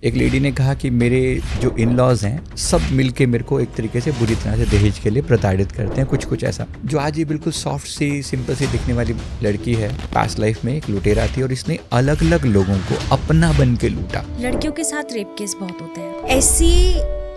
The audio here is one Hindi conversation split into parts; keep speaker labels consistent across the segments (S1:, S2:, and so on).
S1: एक लेडी ने कहा कि मेरे जो इन लॉज हैं सब मिलके मेरे को एक तरीके से बुरी तरह से दहेज के लिए प्रताड़ित करते हैं, कुछ ऐसा। जो आज ये बिल्कुल सॉफ्ट सी सिंपल सी दिखने वाली लड़की है, पास्ट लाइफ में एक लुटेरा थी और इसने अलग अलग लोगों को अपना बन के लूटा।
S2: लड़कियों के साथ रेप केस बहुत होते हैं। ऐसी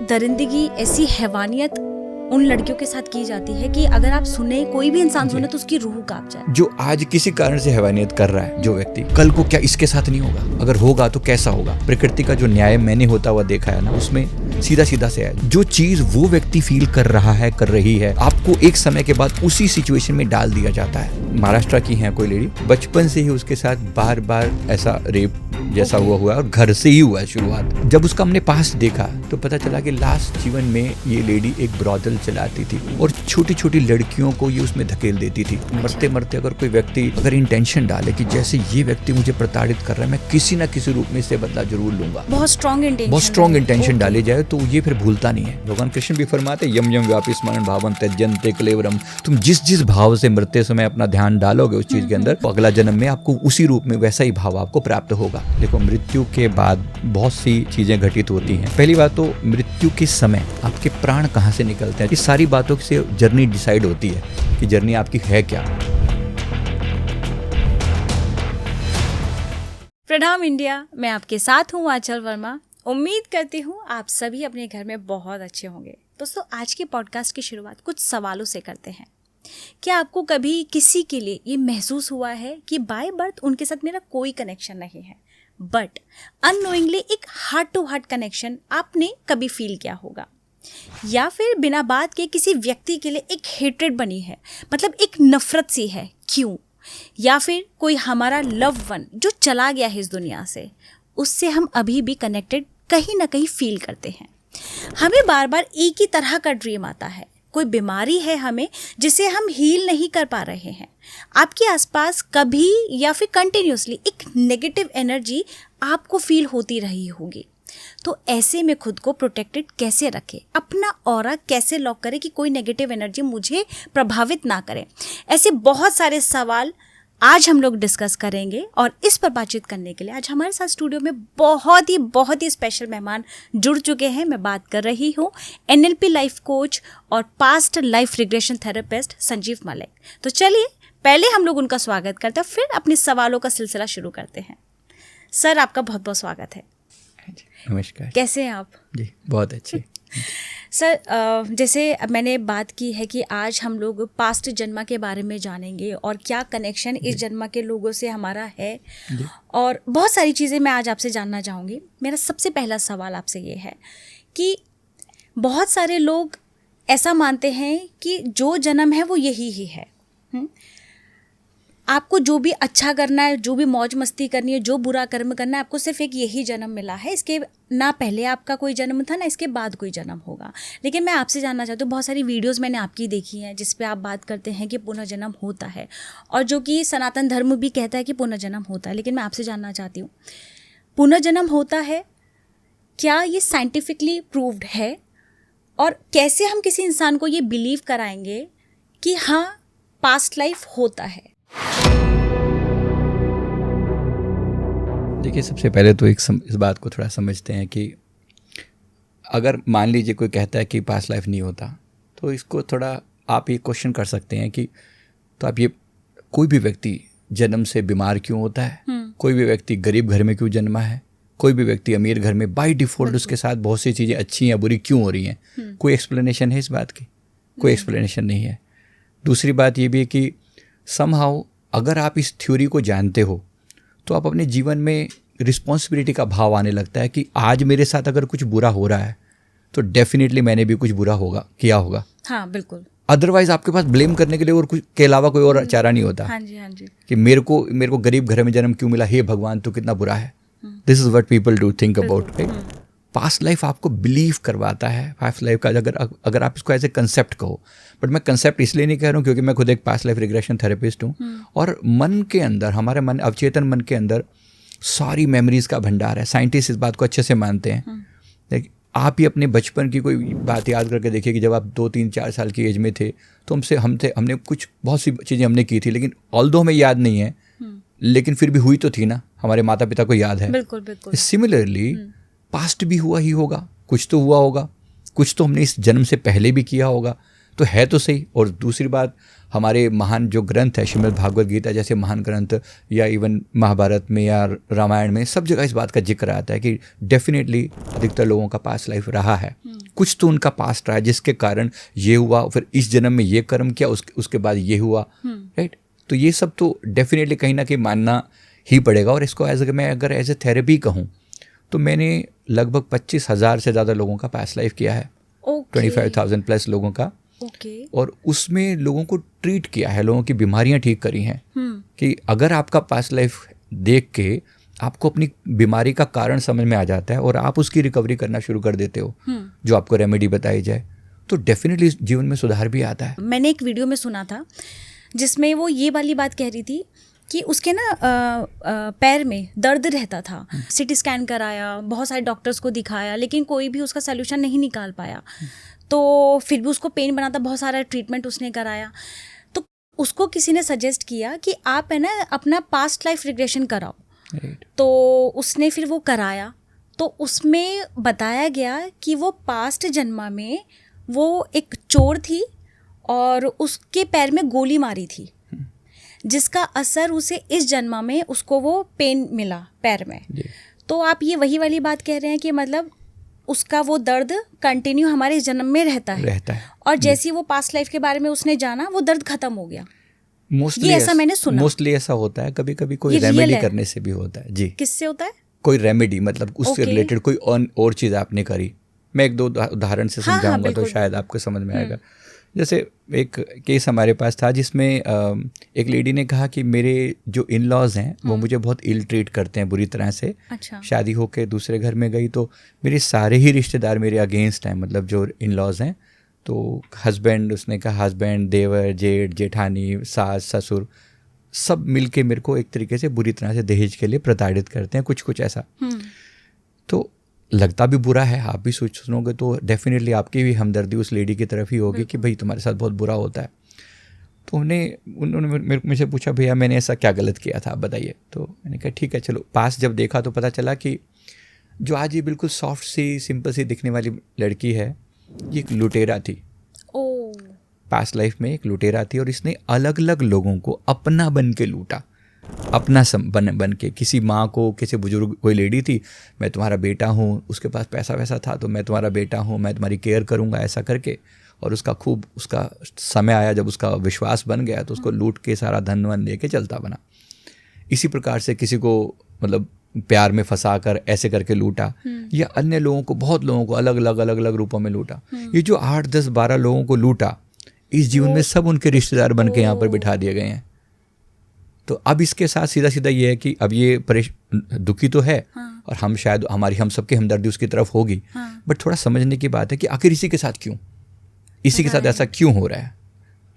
S2: दरिंदगी, ऐसी हैवानियत उन लड़कियों के साथ की जाती है कि अगर आप सुने, कोई भी इंसान सुने तो उसकी रूह कांप जाए।
S1: जो आज किसी कारण से हैवानियत कर रहा है जो व्यक्ति, कल को क्या इसके साथ नहीं होगा? अगर होगा तो कैसा होगा? प्रकृति का जो न्याय मैंने होता हुआ देखा है ना, उसमें सीधा सीधा से है। जो चीज वो व्यक्ति फील कर रहा है, कर रही है, आपको एक समय के बाद उसी सिचुएशन में डाल दिया जाता है। महाराष्ट्र की है कोई लेडी, बचपन से ही उसके साथ बार बार ऐसा रेप जैसा हुआ और घर से ही हुआ है शुरुआत। जब उसका हमने पास्ट देखा तो पता चला कि लास्ट जीवन में ये लेडी एक ब्रॉदल चलाती थी और छोटी छोटी लड़कियों को ये उसमें धकेल देती थी। मरते मरते अगर कोई व्यक्ति अगर इंटेंशन डाले कि जैसे ये व्यक्ति मुझे प्रताड़ित कर रहा है, मैं किसी ना किसी रूप में इससे बदला जरूर लूंगा, बहुत स्ट्रॉन्ग इंटेंशन डाली जाए तो ये फिर भूलता नहीं है। भगवान कृष्ण भी फरमाते यम यम व्यापी स्मरण भावं त्यजन्ते क्लेवरम। तुम जिस भाव से मरते समय अपना ध्यान डालोगे उस चीज के अंदर, तो अगला जन्म में आपको उसी रूप में वैसा ही भाव आपको प्राप्त होगा। देखो, मृत्यु के बाद बहुत सी चीजें घटित होती हैं। पहली बात तो मृत्यु के समय आपके प्राण कहाँ से निकलते हैं, इस सारी बातों से जर्नी डिसाइड होती है कि जर्नी आपकी है क्या।
S2: प्रणाम इंडिया, मैं आपके साथ हूँ आंचल वर्मा। उम्मीद करती हूँ आप सभी अपने घर में बहुत अच्छे होंगे। दोस्तों, आज के पॉडकास्ट की शुरुआत कुछ सवालों से करते हैं। क्या आपको कभी किसी के लिए ये महसूस हुआ है कि बाय बर्थ उनके साथ मेरा कोई कनेक्शन नहीं है, बट अननोइंगली एक हार्ट टू हार्ट कनेक्शन आपने कभी फील किया होगा? या फिर बिना बात के किसी व्यक्ति के लिए एक हेट्रेड बनी है, मतलब एक नफरत सी है, क्यों? या फिर कोई हमारा लव वन जो चला गया है इस दुनिया से, उससे हम अभी भी कनेक्टेड कहीं ना कहीं फील करते हैं। हमें बार बार एक ही तरह का ड्रीम आता है। कोई बीमारी है हमें जिसे हम हील नहीं कर पा रहे हैं। आपके आसपास कभी या फिर कंटिन्यूसली एक नेगेटिव एनर्जी आपको फील होती रही होगी। तो ऐसे में खुद को प्रोटेक्टेड कैसे रखें, अपना ऑरा कैसे लॉक करें कि कोई नेगेटिव एनर्जी मुझे प्रभावित ना करे? ऐसे बहुत सारे सवाल आज हम लोग डिस्कस करेंगे और इस पर बातचीत करने के लिए आज हमारे साथ स्टूडियो में बहुत ही स्पेशल मेहमान जुड़ चुके हैं। मैं बात कर रही हूँ NLP लाइफ कोच और past life regression therapist Sanjeev Malik. तो चलिए पहले हम लोग उनका स्वागत करते हैं, फिर अपने सवालों का सिलसिला शुरू करते हैं। सर, आपका बहुत बहुत स्वागत है।
S1: नमस्कार।
S2: कैसे हैं आप?
S1: जी, बहुत अच्छे।
S2: सर, जैसे मैंने बात की है कि आज हम लोग पास्ट जन्मा के बारे में जानेंगे और क्या कनेक्शन इस जन्मा के लोगों से हमारा है, और बहुत सारी चीज़ें मैं आज आपसे जानना चाहूँगी। मेरा सबसे पहला सवाल आपसे ये है कि बहुत सारे लोग ऐसा मानते हैं कि जो जन्म है वो यही ही है। आपको जो भी अच्छा करना है, जो भी मौज मस्ती करनी है, जो बुरा कर्म करना है, आपको सिर्फ एक यही जन्म मिला है। इसके ना पहले आपका कोई जन्म था, ना इसके बाद कोई जन्म होगा। लेकिन मैं आपसे जानना चाहती हूँ, बहुत सारी वीडियोस मैंने आपकी देखी हैं जिस पे आप बात करते हैं कि पुनर्जन्म होता है, और जो कि सनातन धर्म भी कहता है कि पुनर्जन्म होता है। लेकिन मैं आपसे जानना चाहती हूँ, पुनर्जन्म होता है, क्या ये साइंटिफिकली प्रूव्ड है? और कैसे हम किसी इंसान को ये बिलीव कराएंगे कि हाँ, पास्ट लाइफ होता है?
S1: देखिए, सबसे पहले तो इस बात को थोड़ा समझते हैं कि अगर मान लीजिए कोई कहता है कि पास्ट लाइफ नहीं होता, तो इसको थोड़ा आप ये क्वेश्चन कर सकते हैं कि तो आप ये, कोई भी व्यक्ति जन्म से बीमार क्यों होता है? कोई भी व्यक्ति गरीब घर में क्यों जन्मा है? कोई भी व्यक्ति अमीर घर में, बाय डिफॉल्ट उसके साथ बहुत सी चीज़ें अच्छी या बुरी क्यों हो रही हैं? कोई एक्सप्लेनेशन है इस बात की? कोई एक्सप्लेनेशन नहीं है। दूसरी बात ये भी है कि समहाउ अगर आप इस थ्योरी को जानते हो तो आप अपने जीवन में रिस्पॉन्सिबिलिटी का भाव आने लगता है कि आज मेरे साथ अगर कुछ बुरा हो रहा है तो डेफिनेटली मैंने भी कुछ बुरा किया होगा।
S2: हाँ, बिल्कुल।
S1: अदरवाइज आपके पास ब्लेम करने के लिए और कुछ के अलावा कोई और चारा नहीं होता।
S2: हाँ जी। कि
S1: मेरे को गरीब घर में जन्म क्यों मिला, हे भगवान तो कितना बुरा है। This is what people do think about, right? Past life आपको बिलीव करवाता है। पास्ट लाइफ का अगर आप इसको एज ए कंसेप्ट कहो, बट मैं कंसेप्ट इसलिए नहीं कह रहा हूँ क्योंकि मैं खुद एक पास्ट लाइफ रिग्रेशन थेरेपिस्ट हूँ, और मन के अंदर, हमारे मन, अवचेतन मन के अंदर सारी मेमोरीज का भंडार है। साइंटिस्ट इस बात को अच्छे से मानते हैं। आप ही अपने बचपन की कोई बात याद करके देखिए कि जब आप 2, 3, 4 साल की एज में थे तो हमने कुछ बहुत सी चीज़ें हमने की थी, लेकिन ऑल्दो हमें याद नहीं है, लेकिन फिर भी हुई तो थी ना, हमारे माता पिता को याद है।
S2: बिल्कुल।
S1: सिमिलरली पास्ट भी हुआ ही होगा, कुछ तो हुआ होगा, कुछ तो हमने इस जन्म से पहले भी किया होगा, तो है तो सही। और दूसरी बात, हमारे महान जो ग्रंथ है, श्रीमद् भागवत गीता जैसे महान ग्रंथ, या इवन महाभारत में या रामायण में, सब जगह इस बात का जिक्र आता है कि डेफिनेटली अधिकतर लोगों का पास्ट लाइफ रहा है, कुछ तो उनका पास्ट रहा है जिसके कारण ये हुआ, फिर इस जन्म में ये कर्म किया, उसके बाद ये हुआ, राइट। तो ये सब तो डेफिनेटली कहीं ना कहीं मानना ही पड़ेगा। और इसको मैं अगर एज ए थेरेपी कहूँ तो मैंने लगभग 25,000 से ज़्यादा लोगों का पास्ट लाइफ किया है, 25,000 प्लस लोगों का। और उसमें लोगों को ट्रीट किया है, लोगों की बीमारियां ठीक करी हैं। कि अगर आपका पास्ट लाइफ देख के आपको अपनी बीमारी का कारण समझ में आ जाता है और आप उसकी रिकवरी करना शुरू कर देते हो, जो आपको रेमेडी बताई जाए, तो डेफिनेटली जीवन में सुधार भी आता है।
S2: मैंने एक वीडियो में सुना था जिसमें वो ये वाली बात कह रही थी कि उसके ना पैर में दर्द रहता था, सिटी स्कैन कराया, बहुत सारे डॉक्टर्स को दिखाया, लेकिन कोई भी उसका सलूशन नहीं निकाल पाया। तो फिर भी उसको पेन बना था, बहुत सारा ट्रीटमेंट उसने कराया। तो उसको किसी ने सजेस्ट किया कि आप है ना अपना पास्ट लाइफ रिग्रेशन कराओ। तो उसने फिर वो कराया, तो उसमें बताया गया कि वो पास्ट जन्मा में वो एक चोर थी और उसके पैर में गोली मारी थी, जिसका असर उसे इस जन्मा में उसको वो पेन मिला पैर में। तो आप ये वही वाली बात कह रहे हैं कि मतलब उसका वो दर्द कंटिन्यू हमारे जन्म में रहता है और जैसे वो पास्ट लाइफ के बारे में उसने जाना, वो दर्द खत्म हो गया।
S1: मोस्टली
S2: ऐसा मैंने सुना।
S1: मोस्टली ऐसा होता है, कभी कभी कोई रेमेडी करने से भी होता है। जी, किससे
S2: होता है?
S1: कोई रेमेडी, मतलब उससे रिलेटेड कोई और चीज़ आपने करी। मैं एक दो उदाहरण से समझाऊंगा तो शायद आपको समझ में आएगा। जैसे एक केस हमारे पास था जिसमें एक लेडी ने कहा कि मेरे जो इन लॉज हैं वो मुझे बहुत इल ट्रीट करते हैं, बुरी तरह से।
S2: अच्छा।
S1: शादी होके दूसरे घर में गई तो मेरे सारे ही रिश्तेदार मेरे अगेंस्ट हैं, मतलब जो इन लॉज हैं। तो हस्बैंड, उसने कहा हस्बैंड, देवर, जेठ, जेठानी, सास, ससुर, सब मिलके मेरे को एक तरीके से बुरी तरह से दहेज के लिए प्रताड़ित करते हैं, कुछ ऐसा। तो लगता भी बुरा है, आप भी सुनोगे तो डेफिनेटली आपकी भी हमदर्दी उस लेडी की तरफ ही होगी कि भाई तुम्हारे साथ बहुत बुरा होता है। तो उन्होंने मुझसे पूछा, भैया मैंने ऐसा क्या गलत किया था, आप बताइए। तो मैंने कहा ठीक है चलो। पास जब देखा तो पता चला कि जो आज ये बिल्कुल सॉफ्ट सी, सिंपल सी दिखने वाली लड़की है, ये एक लुटेरा थी। पास्ट लाइफ में एक लुटेरा थी और इसने अलग अलग लोगों को अपना बन के लूटा, अपना बन के। किसी माँ को, किसी बुजुर्ग, कोई लेडी थी, मैं तुम्हारा बेटा हूँ, उसके पास पैसा वैसा था तो मैं तुम्हारा बेटा हूँ, मैं तुम्हारी केयर करूँगा, ऐसा करके। और उसका समय आया जब उसका विश्वास बन गया तो उसको लूट के सारा धन वन दे के चलता बना। इसी प्रकार से किसी को मतलब प्यार में फंसा कर ऐसे करके लूटा, या अन्य लोगों को, बहुत लोगों को अलग अलग रूपों में लूटा। ये जो 8, 10, 12 लोगों को लूटा, इस जीवन में सब उनके रिश्तेदार बन के यहाँ पर बिठा दिए गए हैं। तो अब इसके साथ सीधा सीधा ये है कि अब ये दुखी तो है, और हम शायद हम सबके हमदर्दी उसकी तरफ होगी, बट थोड़ा समझने की बात है कि आखिर इसी के साथ क्यों, इसी के साथ ऐसा क्यों हो रहा है।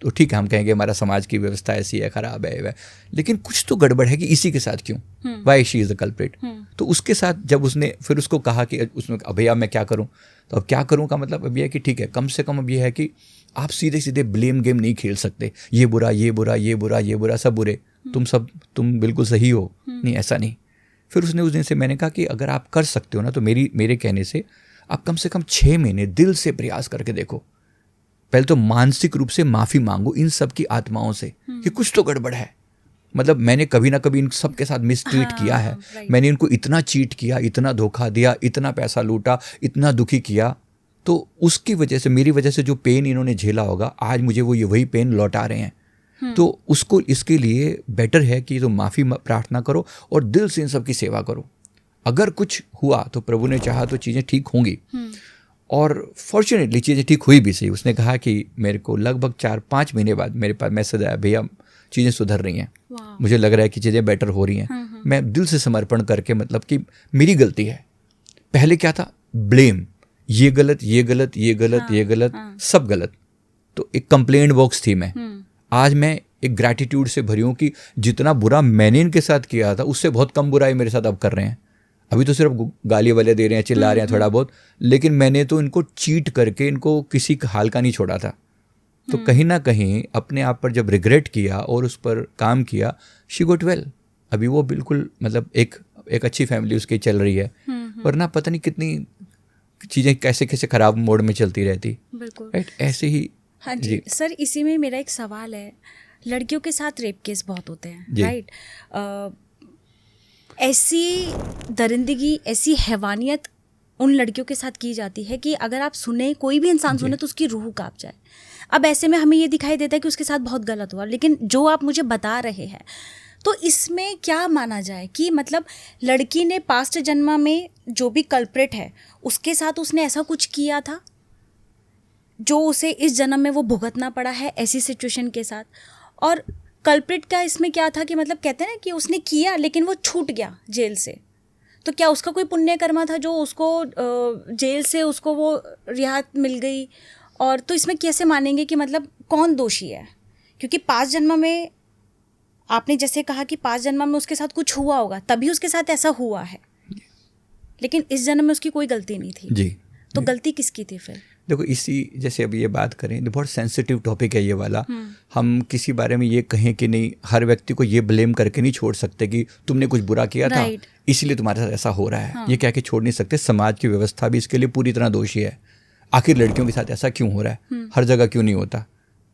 S1: तो ठीक है, हम कहेंगे हमारा समाज की व्यवस्था ऐसी है, खराब है, लेकिन कुछ तो गड़बड़ है कि इसी के साथ क्यों, why she is the culprit. तो उसके साथ जब उसने फिर उसको कहा कि उसने भैया मैं क्या करूं, तो अब क्या करूं का मतलब अब यह है कि ठीक है, कम से कम अब यह है कि आप सीधे सीधे ब्लेम गेम नहीं खेल सकते, ये बुरा ये बुरा ये बुरा ये बुरा, सब बुरे, तुम बिल्कुल सही हो, नहीं ऐसा नहीं। फिर उसने उस दिन से मैंने कहा कि अगर आप कर सकते हो ना, तो मेरे कहने से आप कम से कम 6 महीने दिल से प्रयास करके देखो। पहले तो मानसिक रूप से माफ़ी मांगो इन सब की आत्माओं से कि कुछ तो गड़बड़ है। मतलब मैंने कभी ना कभी इन सब के साथ मिसट्रीट किया है, मैंने इनको इतना चीट किया, इतना धोखा दिया, इतना पैसा लूटा, इतना दुखी किया, तो उसकी वजह से, मेरी वजह से जो पेन इन्होंने झेला होगा, आज मुझे वो वही पेन लौटा रहे हैं। तो उसको, इसके लिए बेटर है कि तुम माफ़ी प्रार्थना करो और दिल से इन सब की सेवा करो। अगर कुछ हुआ तो प्रभु ने चाहा तो चीज़ें ठीक होंगी। और फॉर्चुनेटली चीज़ें ठीक हुई भी सही। उसने कहा कि मेरे को लगभग 4-5 महीने बाद मेरे पास मैसेज आया, भैया चीज़ें सुधर रही हैं, मुझे लग रहा है कि चीज़ें बेटर हो रही हैं। मैं दिल से समर्पण करके, मतलब कि मेरी गलती है। पहले क्या था, ब्लेम, ये गलत ये गलत ये गलत ये गलत, सब गलत। तो एक कंप्लेंट बॉक्स थी मैं। आज मैं एक ग्रैटिट्यूड से भरी हूँ कि जितना बुरा मैंने इनके साथ किया था उससे बहुत कम बुराई मेरे साथ अब कर रहे हैं। अभी तो सिर्फ गाली वाले दे रहे हैं, चिल्ला रहे हैं थोड़ा बहुत, लेकिन मैंने तो इनको चीट करके इनको किसी हाल का नहीं छोड़ा था। तो कहीं ना कहीं अपने आप पर जब रिग्रेट किया और उस पर काम किया, शी गॉट वेल। अभी वो बिल्कुल, मतलब एक अच्छी फैमिली उसकी चल रही है। वरना पता नहीं कितनी चीज़ें कैसे कैसे खराब मोड में चलती रहती।
S2: बिल्कुल
S1: राइट, ऐसे ही।
S2: हाँ जी सर, इसी में मेरा एक सवाल है, लड़कियों के साथ रेप केस बहुत होते हैं, राइट? ऐसी दरिंदगी, ऐसी हैवानियत उन लड़कियों के साथ की जाती है कि अगर आप सुने, कोई भी इंसान सुने तो उसकी रूह कांप जाए। अब ऐसे में हमें ये दिखाई देता है कि उसके साथ बहुत गलत हुआ, लेकिन जो आप मुझे बता रहे हैं तो इसमें क्या माना जाए कि मतलब लड़की ने पास्ट जन्म में जो भी कल्प्रेट है उसके साथ उसने ऐसा कुछ किया था जो उसे इस जन्म में वो भुगतना पड़ा है ऐसी सिचुएशन के साथ। और कल्प्रेट का इसमें क्या था कि मतलब कहते हैं ना कि उसने किया लेकिन वो छूट गया जेल से, तो क्या उसका कोई पुण्य कर्मा था जो उसको जेल से उसको वो रियायत मिल गई? और तो इसमें कैसे मानेंगे कि मतलब कौन दोषी है? क्योंकि पास्ट जन्म में आपने जैसे कहा कि पास्ट जन्म में उसके साथ कुछ हुआ होगा तभी उसके साथ ऐसा हुआ है, लेकिन इस जन्म में उसकी कोई गलती नहीं थी
S1: जी।
S2: तो गलती किसकी थी फिर?
S1: देखो, इसी जैसे अभी ये बात करें तो बहुत सेंसिटिव टॉपिक है ये वाला। हम किसी बारे में ये कहें कि नहीं, हर व्यक्ति को ये ब्लेम करके नहीं छोड़ सकते कि तुमने कुछ बुरा किया था इसलिए तुम्हारे साथ ऐसा हो रहा है। ये कह के छोड़ नहीं सकते। समाज की व्यवस्था भी इसके लिए पूरी तरह दोषी है। आखिर लड़कियों के साथ ऐसा क्यों हो रहा है? हर जगह क्यों नहीं होता?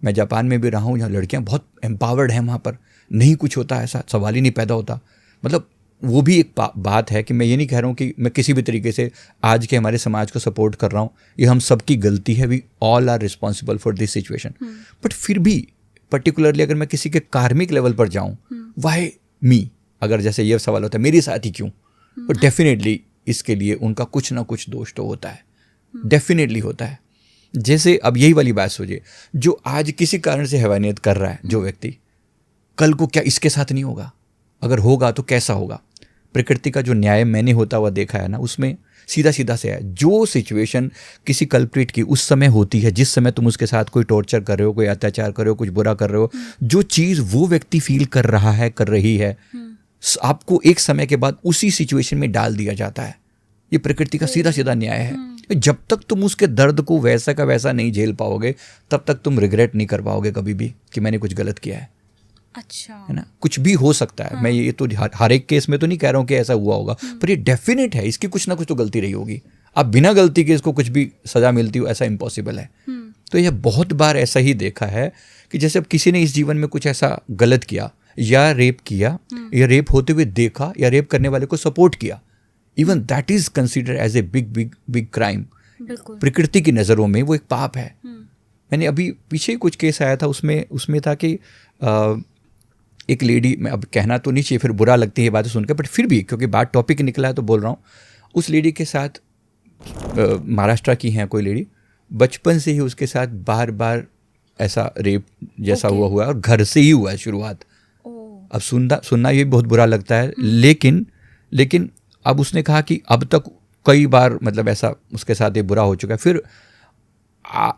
S1: मैं जापान में भी रहा हूँ, जहाँ लड़कियाँ बहुत एम्पावर्ड हैं, वहाँ पर नहीं कुछ होता, ऐसा सवाल ही नहीं पैदा होता। मतलब वो भी एक बात है कि मैं ये नहीं कह रहा हूँ कि मैं किसी भी तरीके से आज के हमारे समाज को सपोर्ट कर रहा हूँ। ये हम सबकी गलती है, we all are responsible for this situation. But फिर भी पर्टिकुलरली अगर मैं किसी के कार्मिक लेवल पर जाऊँ, वाई मी, अगर जैसे ये सवाल होता है मेरे साथ ही क्यों, तो डेफिनेटली इसके लिए उनका कुछ ना कुछ दोष तो होता है, डेफिनेटली होता है। जैसे अब यही वाली बात सोचिए, जो आज किसी कारण से हैवानियत कर रहा है जो व्यक्ति, कल को क्या इसके साथ नहीं होगा? अगर होगा तो कैसा होगा? प्रकृति का जो न्याय मैंने होता हुआ देखा है ना, उसमें सीधा सीधा से है। जो सिचुएशन किसी कल्प्रिट की उस समय होती है, जिस समय तुम उसके साथ कोई टॉर्चर कर रहे हो, कोई अत्याचार कर रहे हो, कुछ बुरा कर रहे हो, जो चीज़ वो व्यक्ति फील कर रहा है, कर रही है, आपको एक समय के बाद उसी सिचुएशन में डाल दिया जाता है। ये प्रकृति का सीधा सीधा न्याय है। जब तक तुम उसके दर्द को वैसा का वैसा नहीं झेल पाओगे, तब तक तुम रिग्रेट नहीं कर पाओगे कभी भी कि मैंने कुछ गलत किया है।
S2: अच्छा,
S1: है ना? कुछ भी हो सकता है। मैं ये तो हर एक केस में तो नहीं कह रहा हूँ कि ऐसा हुआ होगा, पर ये डेफिनेट है, इसकी कुछ ना कुछ तो गलती रही होगी। अब बिना गलती के इसको कुछ भी सजा मिलती हो, ऐसा इम्पॉसिबल है। तो यह बहुत बार ऐसा ही देखा है कि जैसे अब किसी ने इस जीवन में कुछ ऐसा गलत किया या रेप किया या रेप होते हुए देखा या रेप करने वाले को सपोर्ट किया, even that is consider as a big big big crime. प्रकृति की नज़रों में वो एक पाप है। मैंने अभी पीछे कुछ केस आया था, उसमें था कि एक लेडी, मैं अब कहना तो नहीं चाहिए, फिर बुरा लगती है बातें सुनकर, बट फिर भी क्योंकि बात टॉपिक निकला है तो बोल रहा हूँ। उस लेडी के साथ महाराष्ट्र की हैं कोई लेडी, बचपन से ही उसके साथ बार बार ऐसा रेप जैसा हुआ है और घर से ही हुआ है शुरुआत। अब सुनना ये बहुत बुरा लगता है, लेकिन अब उसने कहा कि अब तक कई बार मतलब ऐसा उसके साथ ये बुरा हो चुका है। फिर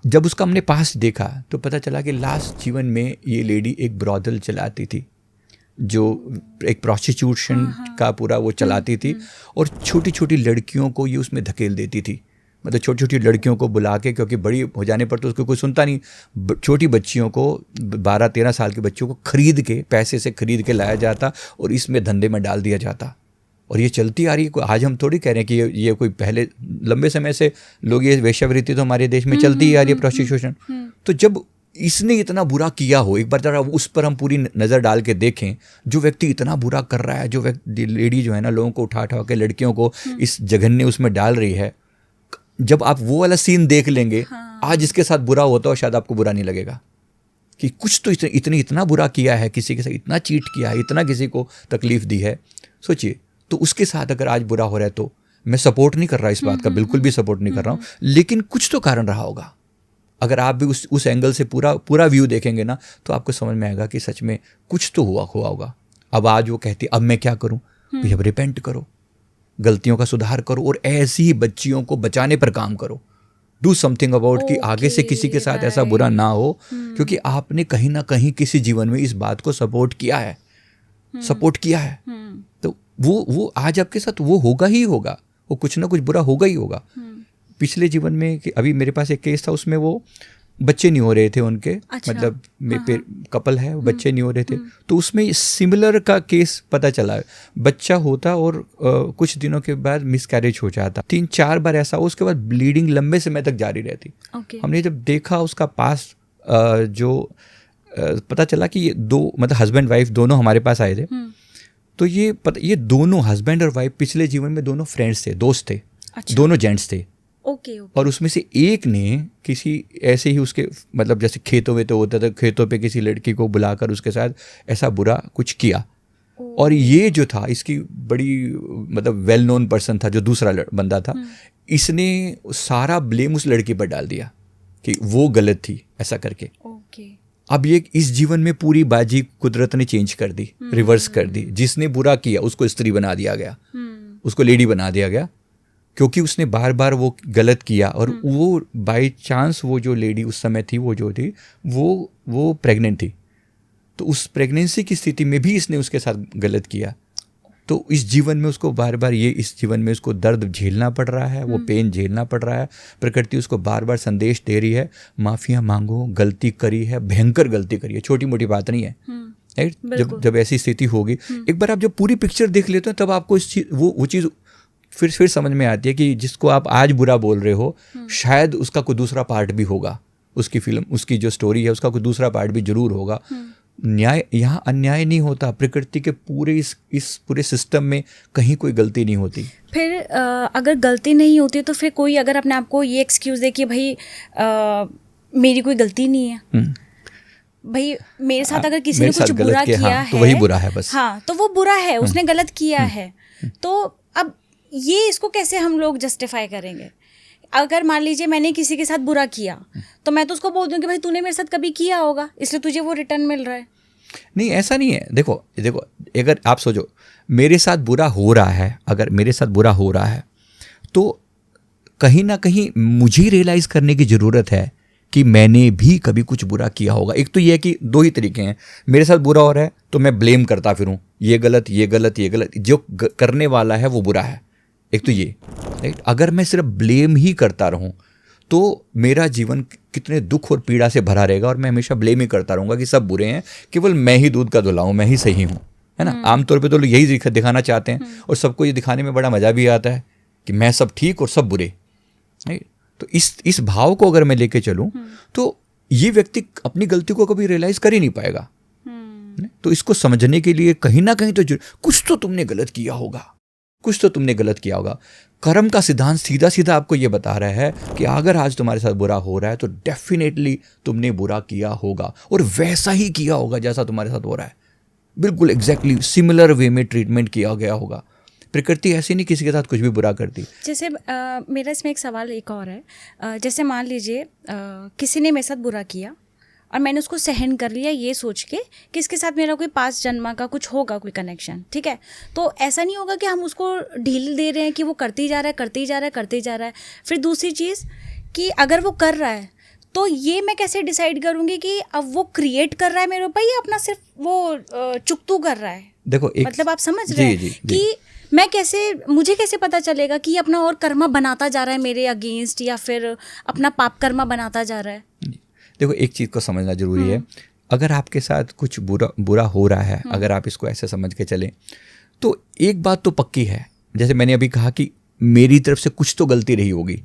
S1: जब उसका हमने पास देखा तो पता चला कि लास्ट जीवन में ये लेडी एक ब्रॉदल चलाती थी, जो एक प्रोस्टिट्यूशन का पूरा वो चलाती थी, और छोटी छोटी लड़कियों को ये उसमें धकेल देती थी। मतलब छोटी छोटी लड़कियों को बुला के, क्योंकि बड़ी हो जाने पर तो उसको कोई सुनता नहीं, छोटी बच्चियों को 12-13 साल की बच्चियों को खरीद के, पैसे से खरीद के लाया जाता और इसमें धंधे में डाल दिया जाता। और ये चलती आ रही है। आज हम थोड़ी कह रहे हैं कि ये कोई पहले लंबे समय से लोग, ये वेश्यावृत्ति तो हमारे देश में चलती ही आ रही है, प्रोस्टिट्यूशन। तो जब इसने इतना बुरा किया हो, एक बार जरा उस पर हम पूरी नज़र डाल के देखें, जो व्यक्ति इतना बुरा कर रहा है, जो व्यक्ति लेडी जो है ना, लोगों को उठा के लड़कियों को इस जघन्य उसमें डाल रही है, जब आप वो वाला सीन देख लेंगे, आज इसके साथ बुरा होता हो शायद आपको बुरा नहीं लगेगा कि कुछ तो इतना बुरा किया है, किसी के साथ इतना चीट किया है, इतना किसी को तकलीफ दी है। सोचिए, तो उसके साथ अगर आज बुरा हो रहा है, तो मैं सपोर्ट नहीं कर रहा इस बात का, बिल्कुल भी सपोर्ट नहीं कर रहा हूँ, लेकिन कुछ तो कारण रहा होगा। अगर आप भी उस एंगल से पूरा व्यू देखेंगे ना, तो आपको समझ में आएगा कि सच में कुछ तो हुआ होगा। अब आज वो कहती है अब मैं क्या करूँ? भैया रिपेंट करो, गलतियों का सुधार करो और ऐसी ही बच्चियों को बचाने पर काम करो। डू समथिंग अबाउट कि आगे से किसी के साथ ऐसा बुरा ना हो, क्योंकि आपने कहीं ना कहीं किसी जीवन में इस बात को सपोर्ट किया है। तो वो आज आपके साथ वो होगा ही होगा, वो कुछ ना कुछ बुरा होगा ही होगा। पिछले जीवन में कि अभी मेरे पास एक केस था, उसमें वो बच्चे नहीं हो रहे थे उनके,
S2: अच्छा।
S1: मतलब कपल है, बच्चे नहीं हो रहे थे, तो उसमें सिमिलर का केस पता चला। बच्चा होता और कुछ दिनों के बाद मिसकैरेज हो जाता, 3-4 बार ऐसा हो, उसके बाद ब्लीडिंग लंबे समय तक जारी रहती। हमने जब देखा उसका पास पता चला कि ये 2 मतलब हस्बैंड वाइफ दोनों हमारे पास आए थे। तो ये दोनों हस्बैंड और वाइफ पिछले जीवन में दोनों फ्रेंड्स थे, दोस्त थे। अच्छा। दोनों जेंट्स थे।
S2: ओके।
S1: और उसमें से एक ने किसी ऐसे ही उसके मतलब जैसे खेतों में तो होता था, खेतों पे किसी लड़की को बुलाकर उसके साथ ऐसा बुरा कुछ किया। और ये जो था इसकी बड़ी मतलब वेल नोन पर्सन था, जो दूसरा बंदा था, इसने सारा ब्लेम उस लड़की पर डाल दिया कि वो गलत थी ऐसा करके। अब ये इस जीवन में पूरी बाजी कुदरत ने चेंज कर दी, रिवर्स कर दी। जिसने बुरा किया उसको स्त्री बना दिया गया, उसको लेडी बना दिया गया, क्योंकि उसने बार बार वो गलत किया। और वो बाय चांस वो जो लेडी उस समय थी, वो जो थी वो प्रेग्नेंट थी, तो उस प्रेगनेंसी की स्थिति में भी इसने उसके साथ गलत किया। तो इस जीवन में उसको बार बार इस जीवन में उसको दर्द झेलना पड़ रहा है, वो पेन झेलना पड़ रहा है। प्रकृति उसको बार बार संदेश दे रही है, माफिया मांगो, गलती करी है, भयंकर गलती करी है, छोटी मोटी बात नहीं है। राइट? जब ऐसी स्थिति होगी, एक बार आप जब पूरी पिक्चर देख लेते हो तब आपको वो चीज़ फिर समझ में आती है कि जिसको आप आज बुरा बोल रहे हो, शायद उसका कोई दूसरा पार्ट भी होगा। उसकी फिल्म, उसकी जो स्टोरी है, उसका कोई दूसरा पार्ट भी जरूर होगा। न्याय, यहाँ अन्याय नहीं होता। प्रकृति के पूरे इस पूरे सिस्टम में कहीं कोई गलती नहीं होती।
S2: फिर अगर गलती नहीं होती तो फिर कोई अगर अपने आप को ये एक्सक्यूज दे कि भाई मेरी कोई गलती नहीं है, भाई मेरे साथ अगर किसी ने कुछ बुरा किया है
S1: तो वही बुरा है बस।
S2: हाँ, तो वो बुरा है, उसने गलत किया है। तो अब ये इसको कैसे हम लोग जस्टिफाई करेंगे? अगर मान लीजिए मैंने किसी के साथ बुरा किया, तो मैं तो उसको बोल दूं कि भाई तूने मेरे साथ कभी किया होगा, इसलिए तुझे वो रिटर्न मिल रहा है।
S1: नहीं, ऐसा नहीं है। देखो अगर आप सोचो मेरे साथ बुरा हो रहा है, अगर मेरे साथ बुरा हो रहा है तो कहीं ना कहीं मुझे रियलाइज़ करने की ज़रूरत है कि मैंने भी कभी कुछ बुरा किया होगा। एक तो ये है कि 2 ही तरीके हैं, मेरे साथ बुरा हो रहा है तो मैं ब्लेम करता फिरूं, ये गलत, ये गलत, ये गलत, जो करने वाला है वो बुरा है। एक तो ये, राइट? अगर मैं सिर्फ ब्लेम ही करता रहूं तो मेरा जीवन कितने दुख और पीड़ा से भरा रहेगा, और मैं हमेशा ब्लेम ही करता रहूंगा कि सब बुरे हैं, केवल मैं ही दूध का धुला हूं, मैं ही सही हूं, है ना? आमतौर पे तो लोग यही दिखाना चाहते हैं, और सबको ये दिखाने में बड़ा मजा भी आता है कि मैं सब ठीक और सब बुरे, राइट? तो इस भाव को अगर मैं लेके चलूं तो ये व्यक्ति अपनी गलती को कभी रियलाइज कर ही नहीं पाएगा। तो इसको समझने के लिए कहीं ना कहीं तो कुछ तो तुमने गलत किया होगा, कुछ तो तुमने गलत किया होगा। कर्म का सिद्धांत सीधा सीधा आपको ये बता रहा है कि अगर आज तुम्हारे साथ बुरा हो रहा है तो डेफिनेटली तुमने बुरा किया होगा, और वैसा ही किया होगा जैसा तुम्हारे साथ हो रहा है। बिल्कुल एग्जैक्टली सिमिलर वे में ट्रीटमेंट किया गया होगा। प्रकृति ऐसी नहीं किसी के साथ कुछ भी बुरा करती।
S2: जैसे मेरा इसमें एक सवाल एक और है, जैसे मान लीजिए किसी ने मेरे साथ बुरा किया और मैंने उसको सहन कर लिया ये सोच के कि इसके साथ मेरा कोई 5 जन्म का कुछ होगा, कोई कनेक्शन, ठीक है? तो ऐसा नहीं होगा कि हम उसको ढील दे रहे हैं कि वो करते ही जा रहा है। फिर दूसरी चीज़ कि अगर वो कर रहा है तो ये मैं कैसे डिसाइड करूँगी कि अब वो क्रिएट कर रहा है मेरे ऊपर या अपना सिर्फ वो चुकतू कर रहा है?
S1: देखो
S2: मतलब आप समझ रहे हैं कि मुझे कैसे पता चलेगा कि अपना और कर्मा बनाता जा रहा है मेरे अगेंस्ट, या फिर अपना पाप कर्मा बनाता जा रहा है?
S1: देखो, एक चीज़ को समझना जरूरी है। अगर आपके साथ कुछ बुरा हो रहा है, अगर आप इसको ऐसे समझ के चलें, तो एक बात तो पक्की है, जैसे मैंने अभी कहा कि मेरी तरफ से कुछ तो गलती रही होगी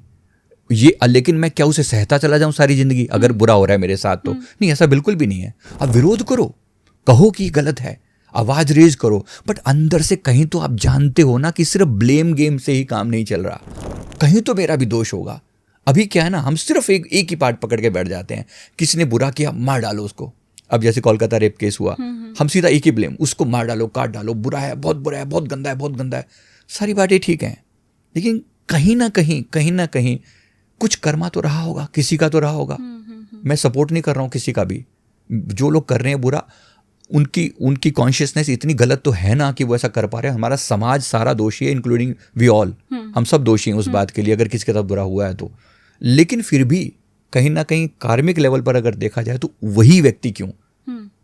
S1: ये, लेकिन मैं क्या उसे सहता चला जाऊं सारी जिंदगी अगर बुरा हो रहा है मेरे साथ? तो नहीं, ऐसा बिल्कुल भी नहीं है। आप विरोध करो, कहो कि गलत है, आवाज रेज करो, बट अंदर से कहीं तो आप जानते हो ना कि सिर्फ ब्लेम गेम से ही काम नहीं चल रहा, कहीं तो मेरा भी दोष होगा। अभी क्या है ना, हम सिर्फ एक ही पार्ट पकड़ के बैठ जाते हैं। किसी ने बुरा किया, मार डालो उसको। अब जैसे कोलकाता रेप केस हुआ, हम सीधा एक ही ब्लेम, उसको मार डालो, काट डालो, बुरा है, बहुत गंदा है, बहुत गंदा है। सारी बातें ठीक हैं, लेकिन कहीं ना कहीं कुछ कर्मा तो रहा होगा, किसी का तो रहा होगा। मैं सपोर्ट नहीं कर रहा हूँ किसी का भी, जो लोग कर रहे हैं बुरा, उनकी कॉन्शियसनेस इतनी गलत तो है ना कि वो ऐसा कर पा रहे हैं। हमारा समाज सारा दोषी है, इंक्लूडिंग वी ऑल, हम सब दोषी हैं उस बात के लिए अगर किसी के साथ बुरा हुआ है तो। लेकिन फिर भी कहीं ना कहीं कार्मिक लेवल पर अगर देखा जाए तो वही व्यक्ति क्यों,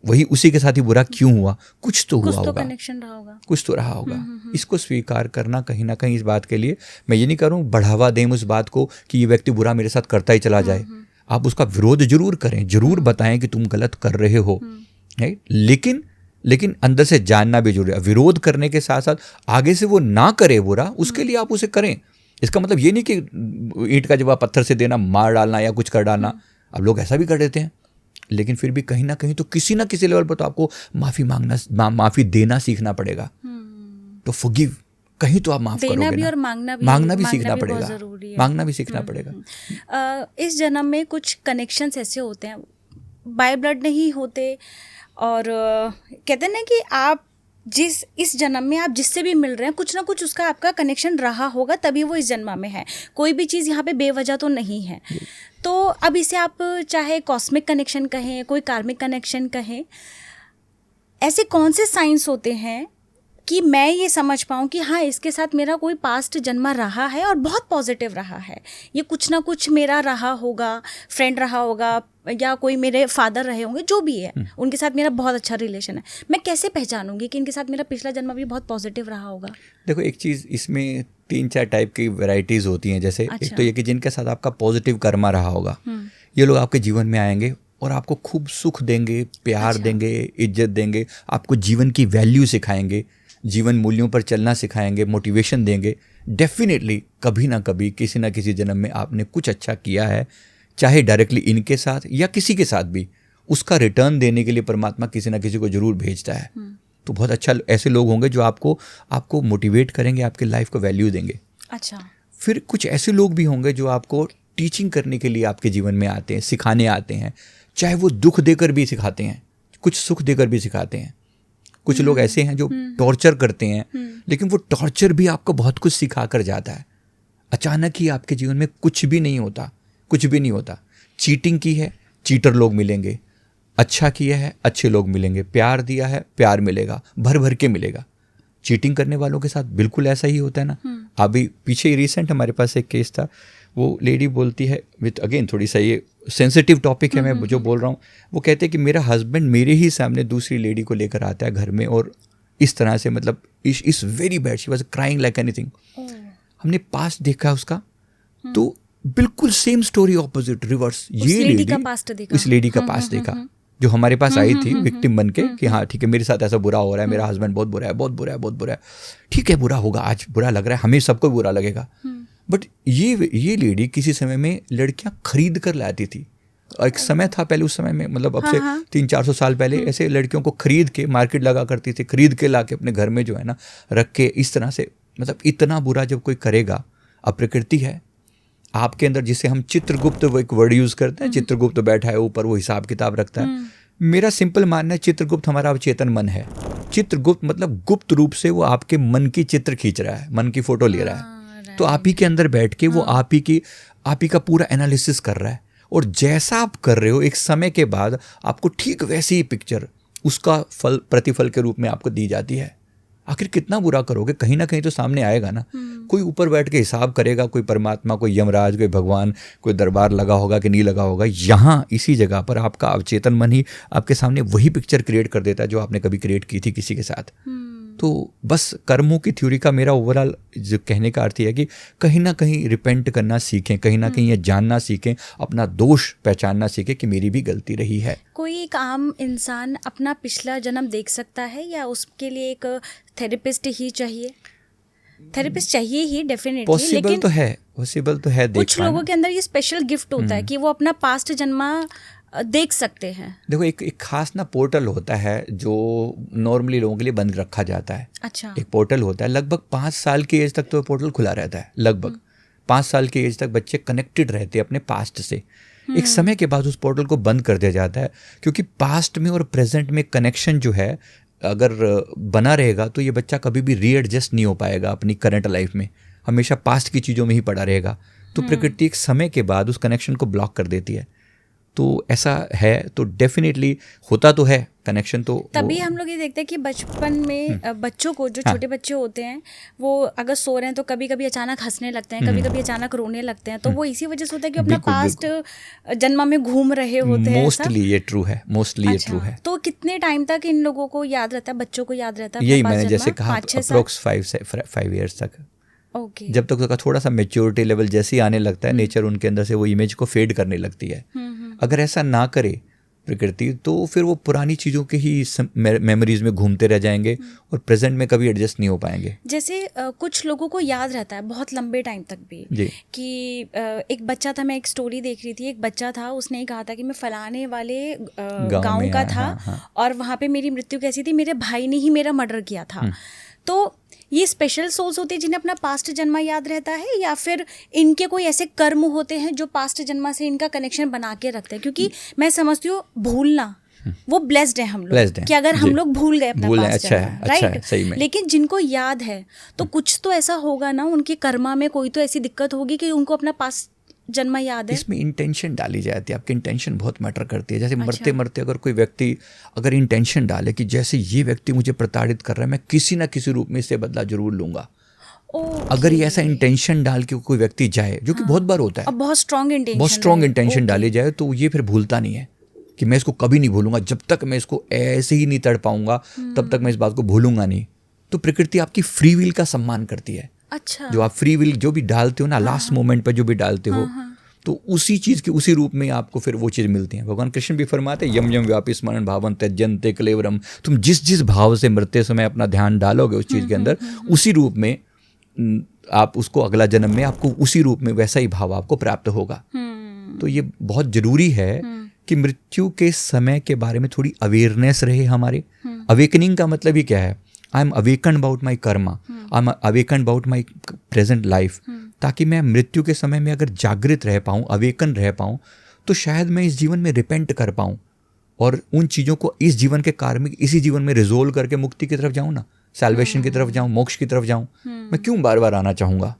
S1: वही उसी के साथ ही बुरा क्यों हुआ? कुछ तो हुआ होगा,
S2: कनेक्शन रहा होगा,
S1: कुछ तो रहा होगा। इसको स्वीकार करना कहीं ना कहीं इस बात के लिए, मैं ये नहीं करूँ बढ़ावा दें उस बात को कि ये व्यक्ति बुरा मेरे साथ करता ही चला जाए। आप उसका विरोध जरूर करें, जरूर बताएं कि तुम गलत कर रहे हो, राइट, लेकिन अंदर से जानना भी जरूरी है। विरोध करने के साथ साथ आगे से वो ना करे बुरा, उसके लिए आप उसे करें। इसका मतलब ये नहीं कि ईंट का जवाब पत्थर से देना, मार डालना या कुछ कर डालना। अब लोग ऐसा भी कर देते हैं, लेकिन फिर भी कहीं ना कहीं तो किसी ना किसी लेवल पर तो आपको माफी देना सीखना पड़ेगा। तो फॉरगिव, कहीं तो आप माफ करोगे
S2: भी
S1: ना।
S2: और मांगना भी
S1: सीखना
S2: भी
S1: पड़ेगा,
S2: बहुत जरूरी है।
S1: मांगना भी सीखना पड़ेगा।
S2: इस जन्म में कुछ कनेक्शंस ऐसे होते हैं, बाय ब्लड नहीं होते, और कहते हैं ना कि आप इस जन्म में आप जिससे भी मिल रहे हैं कुछ ना कुछ उसका आपका कनेक्शन रहा होगा, तभी वो इस जन्म में है। कोई भी चीज़ यहाँ पे बेवजह तो नहीं है। तो अब इसे आप चाहे कॉस्मिक कनेक्शन कहें, कोई कार्मिक कनेक्शन कहें, ऐसे कौन से साइंस होते हैं कि मैं ये समझ पाऊँ कि हाँ इसके साथ मेरा कोई पास्ट जन्मा रहा है और बहुत पॉजिटिव रहा है, ये कुछ ना कुछ मेरा रहा होगा, फ्रेंड रहा होगा या कोई मेरे फादर रहे होंगे, जो भी है उनके साथ मेरा बहुत अच्छा रिलेशन है। मैं कैसे पहचानूंगी कि इनके साथ मेरा पिछला जन्म भी बहुत पॉजिटिव रहा होगा?
S1: देखो, एक चीज़ इसमें 3-4 टाइप की वैरायटीज़ होती हैं। जैसे एक तो ये कि जिनके साथ आपका पॉजिटिव कर्मा रहा होगा, ये लोग आपके जीवन में आएंगे और आपको खूब सुख देंगे, प्यार देंगे, इज्जत देंगे, आपको जीवन की वैल्यू सिखाएंगे, जीवन मूल्यों पर चलना सिखाएंगे, मोटिवेशन देंगे। डेफिनेटली कभी ना कभी किसी ना किसी जन्म में आपने कुछ अच्छा किया है, चाहे डायरेक्टली इनके साथ या किसी के साथ भी, उसका रिटर्न देने के लिए परमात्मा किसी ना किसी को जरूर भेजता है। तो बहुत अच्छा ऐसे लोग होंगे जो आपको मोटिवेट करेंगे, आपके लाइफ को वैल्यू देंगे।
S2: अच्छा।
S1: फिर कुछ ऐसे लोग भी होंगे जो आपको टीचिंग करने के लिए आपके जीवन में आते हैं, सिखाने आते हैं, चाहे वो दुख देकर भी सिखाते हैं, कुछ सुख देकर भी सिखाते हैं। कुछ लोग ऐसे हैं जो टॉर्चर करते हैं, लेकिन वो टॉर्चर भी आपको बहुत कुछ सिखा कर जाता है। अचानक ही आपके जीवन में कुछ भी नहीं होता, कुछ भी नहीं होता। चीटिंग की है, चीटर लोग मिलेंगे, अच्छा किया है, अच्छे लोग मिलेंगे, प्यार दिया है, प्यार मिलेगा, भर भर के मिलेगा। चीटिंग करने वालों के साथ बिल्कुल ऐसा ही होता है ना। अभी पीछे रिसेंट हमारे पास एक केस था, वो लेडी बोलती है, विथ अगेन थोड़ी सा ये सेंसिटिव टॉपिक है मैं जो बोल रहा हूँ, वो कहते हैं कि मेरा हस्बैंड मेरे ही सामने दूसरी लेडी को लेकर आता है घर में, और इस तरह से, मतलब इस very bad, she was crying like anything. हमने पास्ट देखा उसका, तो बिल्कुल सेम स्टोरी, ऑपोजिट, रिवर्स। ये लेडी का पास्ट देखा, इस लेडी का पास्ट देखा जो हमारे पास आई थी विक्टिम बन के कि हाँ ठीक है, मेरे साथ ऐसा बुरा हो रहा है, मेरा हस्बैंड बहुत बुरा है, बहुत बुरा है, बहुत बुरा है। ठीक है, बुरा होगा, आज बुरा लग रहा है, हमें सबको बुरा लगेगा। बट ये लेडी किसी समय में लड़कियां खरीद कर लाती थी। एक समय था पहले, उस समय में, मतलब अब से 300-400 साल पहले, ऐसे लड़कियों को खरीद के मार्केट लगा करती थी, खरीद के ला के अपने घर में जो है ना रख के, इस तरह से, मतलब इतना बुरा जब कोई करेगा। अब प्रकृति है आपके अंदर, जिसे हम चित्रगुप्त, वो एक वर्ड यूज करते हैं, चित्रगुप्त बैठा है ऊपर, वो हिसाब किताब रखता है। मेरा सिंपल मानना है, चित्रगुप्त हमारा अवचेतन मन है। चित्रगुप्त मतलब गुप्त रूप से वो आपके मन की चित्र खींच रहा है, मन की फोटो ले रहा है। तो आप ही के अंदर बैठ के वो आप ही का पूरा एनालिसिस कर रहा है, और जैसा आप कर रहे हो, एक समय के बाद आपको ठीक वैसी ही पिक्चर उसका प्रतिफल के रूप में आपको दी जाती है। आखिर कितना बुरा करोगे, कहीं ना कहीं तो सामने आएगा ना। कोई ऊपर बैठ के हिसाब करेगा, कोई परमात्मा, कोई यमराज, कोई भगवान, कोई दरबार लगा होगा कि नहीं लगा होगा। यहाँ इसी जगह पर आपका अवचेतन मन ही आपके सामने वही पिक्चर क्रिएट कर देता है जो आपने कभी क्रिएट की थी किसी के साथ। तो बस कर्मों की थ्योरी का मेरा ओवरऑल जो कहने का अर्थ है कि कहीं ना कहीं रिपेंट करना सीखें, कहीं ना कहीं ये जानना सीखें, अपना दोष पहचानना सीखें कि मेरी भी गलती रही है।
S2: कोई एक आम इंसान अपना पिछला जन्म देख सकता है, या उसके लिए एक थेरेपिस्ट ही चाहिए? थेरेपिस्ट चाहिए ही डेफिनेटली,
S1: पॉसिबल
S2: लेकिन
S1: तो है
S2: कुछ लोगों के अंदर ये स्पेशल गिफ्ट होता है कि वो अपना पास्ट जन्मा देख सकते हैं।
S1: देखो, एक खास ना पोर्टल होता है जो नॉर्मली लोगों के लिए बंद रखा जाता है।
S2: अच्छा।
S1: एक पोर्टल होता है, लगभग 5 साल की एज तक तो पोर्टल खुला रहता है। लगभग 5 साल की एज तक बच्चे कनेक्टेड रहते हैं अपने पास्ट से। एक समय के बाद उस पोर्टल को बंद कर दिया जाता है, क्योंकि पास्ट में और प्रेजेंट में कनेक्शन जो है अगर बना रहेगा तो ये बच्चा कभी भी रीएडजस्ट नहीं हो पाएगा अपनी करंट लाइफ में, हमेशा पास्ट की चीज़ों में ही पड़ा रहेगा। तो प्रकृति एक समय के बाद उस कनेक्शन को ब्लॉक कर देती है। तो ऐसा है, तो डेफिनेटली होता तो है कनेक्शन। तो
S2: तभी हम लोग ये देखते हैं कि बचपन में बच्चों को, जो छोटे बच्चे होते हैं, वो अगर सो रहे हैं तो कभी कभी अचानक हंसने लगते हैं, कभी कभी अचानक रोने लगते हैं। तो वो इसी वजह से होता है कि अपना पास्ट जन्म में घूम रहे होते हैं।
S1: मोस्टली ये ट्रू है, मोस्टली ये ट्रू है।
S2: तो कितने टाइम तक इन लोगों को याद रहता है, बच्चों को याद रहता है?
S1: यही मैंने जैसे कहा, अप्रोक्स 5 years तक।
S2: ओके।
S1: जब तक उसका थोड़ा सा मेच्योरिटी लेवल जैसे ही आने लगता है, नेचर उनके अंदर से वो इमेज को फेड करने लगती है। अगर ऐसा ना करे प्रकृति, तो फिर वो पुरानी चीज़ों के ही मेमोरीज में घूमते रह जाएंगे और प्रेजेंट में कभी एडजस्ट नहीं हो पाएंगे।
S2: जैसे कुछ लोगों को याद रहता है बहुत लंबे टाइम तक भी
S1: जी।
S2: कि एक बच्चा था, मैं एक स्टोरी देख रही थी, एक बच्चा था, उसने ही कहा था कि मैं फलाने वाले गांव का था, और वहाँ पे मेरी मृत्यु कैसी थी, मेरे भाई ने ही मेरा मर्डर किया था। तो ये स्पेशल सोल्स होते हैं जिन्हें अपना पास्ट जन्मा याद रहता है, या फिर इनके कोई ऐसे कर्म होते हैं जो पास्ट जन्मा से इनका कनेक्शन बना के रखते हैं? क्योंकि मैं समझती हूँ भूलना वो ब्लेस्ड है हम लोग, कि अगर हम लोग भूल गए अपना पास्ट जन्मा, राइट, लेकिन जिनको याद है तो कुछ तो ऐसा होगा ना, उनके कर्मा में कोई तो ऐसी दिक्कत होगी कि उनको अपना पास्ट जन्मा याद है।
S1: इसमें इंटेंशन डाली जाती है, आपकी इंटेंशन बहुत मैटर करती है। जैसे मरते मरते अगर कोई व्यक्ति अगर इंटेंशन डाले कि जैसे ये व्यक्ति मुझे प्रताड़ित कर रहा है, मैं किसी ना किसी रूप में इससे बदला जरूर लूंगा। अगर ये ऐसा इंटेंशन डाल के कोई व्यक्ति जाए, जो कि बहुत बार होता है,
S2: बहुत स्ट्रॉन्ग
S1: इंटेंशन डाली जाए, तो ये फिर भूलता नहीं है कि मैं इसको कभी नहीं भूलूंगा। जब तक मैं इसको ऐसे ही नहीं तड़ पाऊंगा तब तक मैं इस बात को भूलूंगा नहीं। तो प्रकृति आपकी फ्री विल का सम्मान करती है।
S2: अच्छा।
S1: जो आप फ्री विल जो भी डालते हो ना, लास्ट मोमेंट पर जो भी डालते हो, तो उसी चीज़ के उसी रूप में आपको फिर वो चीज़ मिलती है। भगवान कृष्ण भी फरमाते यम यम व्यापी स्मरण भावन त्यजन्ते कलेवरम। तुम जिस जिस भाव से मरते समय अपना ध्यान डालोगे उस चीज़ के अंदर, उसी रूप में आप उसको अगला जन्म में आपको उसी रूप में वैसा ही भाव आपको प्राप्त होगा। तो ये बहुत जरूरी है कि मृत्यु के समय के बारे में थोड़ी अवेयरनेस रहे हमारे। अवेकनिंग का मतलब ही क्या है? I am awaken about my Karma, I am awaken about my present life, ताकि मैं मृत्यु के समय में अगर जागृत रह पाऊँ, अवेकन रह पाऊँ, तो शायद मैं इस जीवन में रिपेंट कर पाऊँ और उन चीज़ों को इस जीवन के कार्मिक इसी जीवन में रिजोल्व करके मुक्ति की तरफ जाऊँ ना, सैल्वेशन की तरफ जाऊँ, मोक्ष की तरफ जाऊँ। मैं क्यों बार बार आना चाहूँगा?